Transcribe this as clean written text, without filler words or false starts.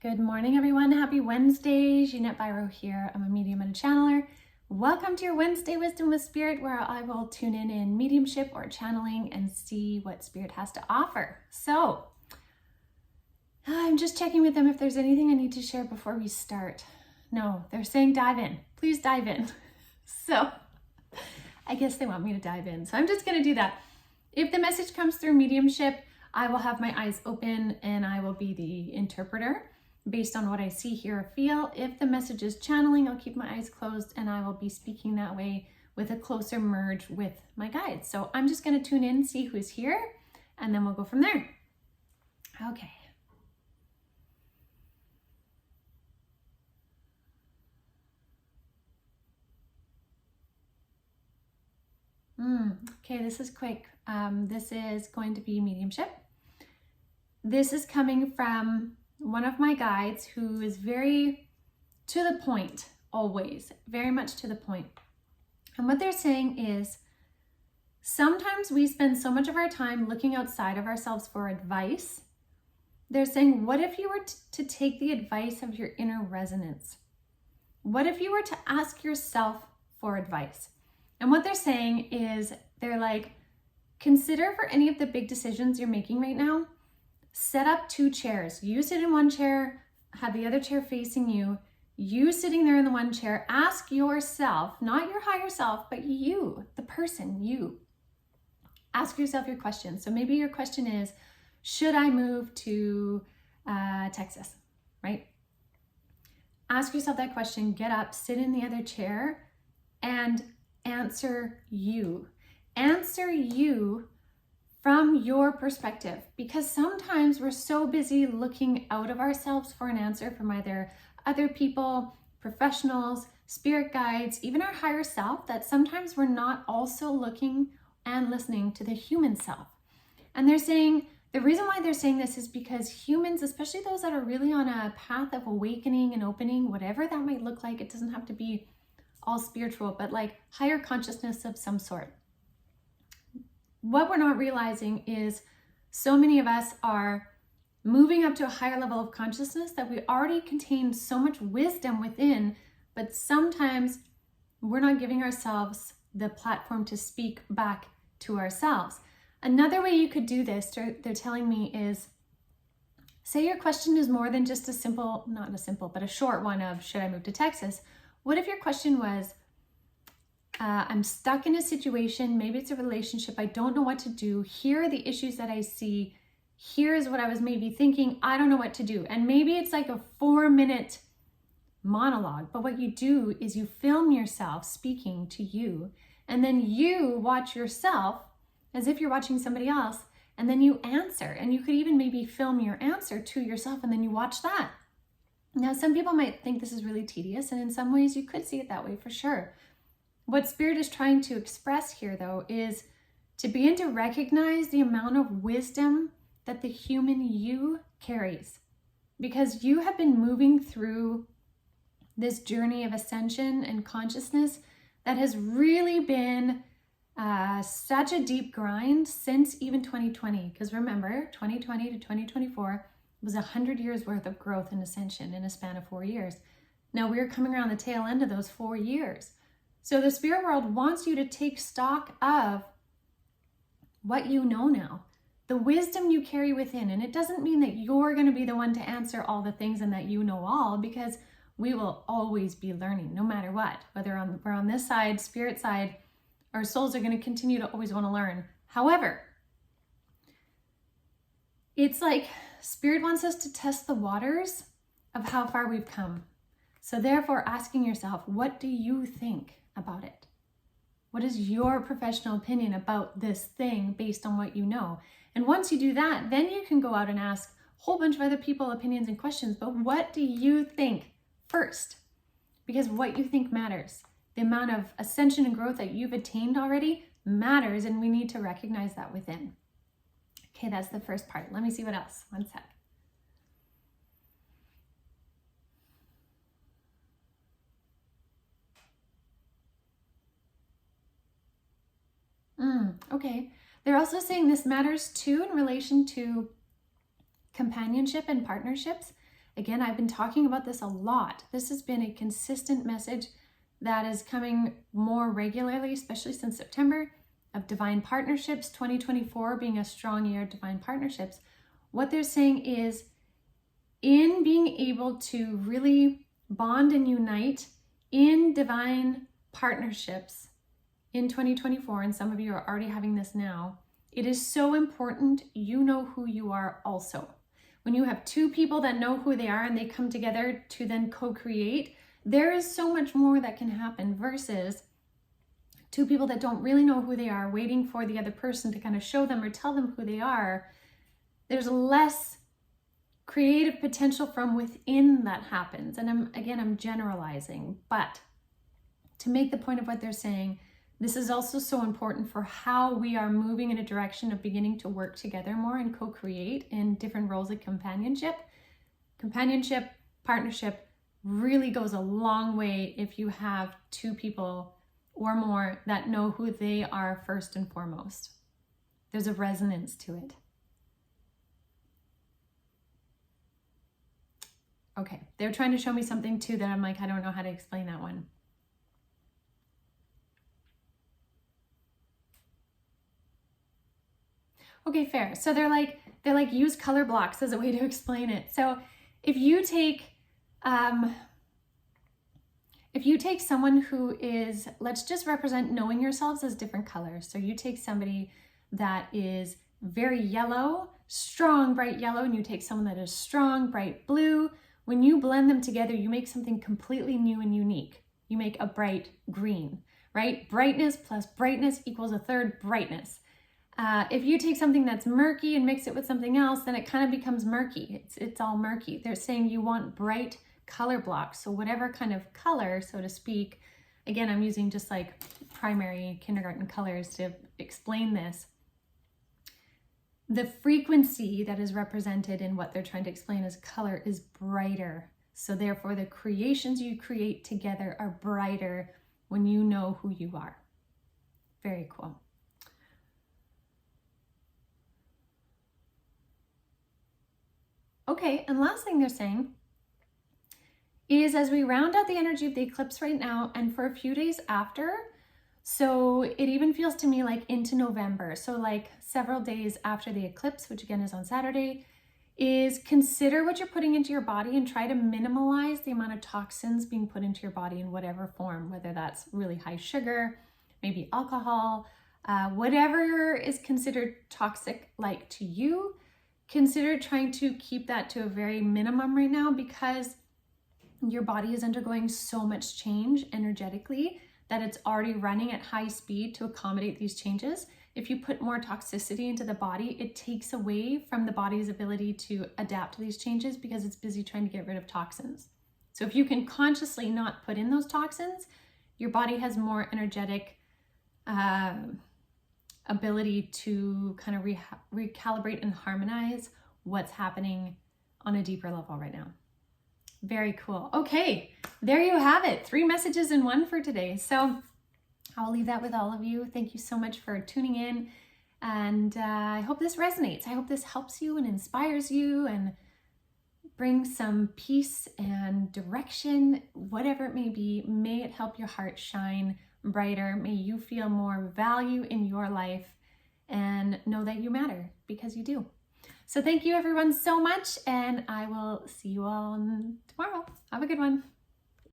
Good morning, everyone. Happy Wednesday. Jeanette Biro here. I'm a medium and a channeler. Welcome to your Wednesday Wisdom with Spirit, where I will tune in mediumship or channeling and see what Spirit has to offer. So, I'm just checking with them if there's anything I need to share before we start. No, they're saying dive in. Please dive in. So, I guess they want me to dive in. So I'm just going to do that. If the message comes through mediumship, I will have my eyes open and I will be the interpreter based on what I see, hear, or feel. If the message is channeling, I'll keep my eyes closed and I will be speaking that way with a closer merge with my guides. So I'm just going to tune in, see who's here, and then we'll go from there. Okay. Okay, this is quick. This is going to be mediumship. This is coming from one of my guides who is very to the point, always, very much to the point. And what they're saying is, sometimes we spend so much of our time looking outside of ourselves for advice. They're saying, what if you were to take the advice of your inner resonance? What if you were to ask yourself for advice? And what they're saying is, they're like, consider for any of the big decisions you're making right now, set up 2 chairs. You sit in one chair, have the other chair facing you. You sitting there in the one chair, ask yourself, not your higher self, but you, the person, you. Ask yourself your question. So maybe your question is, should I move to Texas, right? Ask yourself that question, get up, sit in the other chair, and answer you. Answer you from your perspective, because sometimes we're so busy looking out of ourselves for an answer from either other people, professionals, spirit guides, even our higher self, that sometimes we're not also looking and listening to the human self. And they're saying, the reason why they're saying this is because humans, especially those that are really on a path of awakening and opening, whatever that might look like, it doesn't have to be all spiritual, but like higher consciousness of some sort. What we're not realizing is so many of us are moving up to a higher level of consciousness that we already contain so much wisdom within, but sometimes we're not giving ourselves the platform to speak back to ourselves. Another way you could do this, they're telling me, is say your question is more than just a short one of, should I move to Texas? What if your question was, I'm stuck in a situation, maybe it's a relationship, I don't know what to do. Here are the issues that I see. Here is what I was maybe thinking, I don't know what to do. And maybe it's like a 4-minute monologue, but what you do is you film yourself speaking to you, and then you watch yourself as if you're watching somebody else, and then you answer. And you could even maybe film your answer to yourself, and then you watch that. Now, some people might think this is really tedious, and in some ways you could see it that way for sure. What Spirit is trying to express here, though, is to begin to recognize the amount of wisdom that the human you carries. Because you have been moving through this journey of ascension and consciousness that has really been such a deep grind since even 2020. Because remember, 2020 to 2024 was 100 years worth of growth and ascension in a span of 4 years. Now we're coming around the tail end of those 4 years. So the spirit world wants you to take stock of what you know now, the wisdom you carry within. And it doesn't mean that you're going to be the one to answer all the things and that you know all, because we will always be learning no matter what. Whether we're on this side, spirit side, our souls are going to continue to always want to learn. However, it's like Spirit wants us to test the waters of how far we've come. So therefore, asking yourself, what do you think about it? What is your professional opinion about this thing based on what you know? And once you do that, then you can go out and ask a whole bunch of other people opinions and questions. But what do you think first? Because what you think matters. The amount of ascension and growth that you've attained already matters, and we need to recognize that within. Okay, that's the first part. Let me see what else. One sec. Okay. They're also saying this matters too in relation to companionship and partnerships. Again, I've been talking about this a lot. This has been a consistent message that is coming more regularly, especially since September, of divine partnerships, 2024 being a strong year of divine partnerships. What they're saying is, in being able to really bond and unite in divine partnerships in 2024, and some of you are already having this now, it is so important you know who you are also. When you have two people that know who they are and they come together to then co-create, there is so much more that can happen versus two people that don't really know who they are, waiting for the other person to kind of show them or tell them who they are. There's less creative potential from within that happens. And I'm generalizing, but to make the point of what they're saying, this is also so important for how we are moving in a direction of beginning to work together more and co-create in different roles of companionship. Companionship, partnership really goes a long way if you have two people or more that know who they are first and foremost. There's a resonance to it. Okay, they're trying to show me something too that I'm like, I don't know how to explain that one. Okay, fair. So they're like use color blocks as a way to explain it. So if you take someone who is, let's just represent knowing yourselves as different colors. So you take somebody that is very yellow, strong, bright yellow, and you take someone that is strong, bright blue. When you blend them together, you make something completely new and unique. You make a bright green, right? Brightness plus brightness equals a third brightness. If you take something that's murky and mix it with something else, then it kind of becomes murky. It's all murky. They're saying you want bright color blocks. So whatever kind of color, so to speak, again, I'm using just like primary kindergarten colors to explain this. The frequency that is represented in what they're trying to explain as color is brighter. So therefore the creations you create together are brighter when you know who you are. Very cool. Okay, and last thing they're saying is as we round out the energy of the eclipse right now and for a few days after, so it even feels to me like into November, so like several days after the eclipse, which again is on Saturday, is consider what you're putting into your body and try to minimize the amount of toxins being put into your body in whatever form, whether that's really high sugar, maybe alcohol, whatever is considered toxic like to you. Consider trying to keep that to a very minimum right now because your body is undergoing so much change energetically that it's already running at high speed to accommodate these changes. If you put more toxicity into the body, it takes away from the body's ability to adapt to these changes because it's busy trying to get rid of toxins. So if you can consciously not put in those toxins, your body has more energetic ability to kind of recalibrate and harmonize what's happening on a deeper level right now. Very cool. Okay, there you have it. 3 messages in one for today. So I'll leave that with all of you. Thank you so much for tuning in. And I hope this resonates. I hope this helps you and inspires you and brings some peace and direction, whatever it may be. May it help your heart shine brighter. May you feel more value in your life and know that you matter because you do. So thank you everyone so much, and I will see you all tomorrow. Have a good one.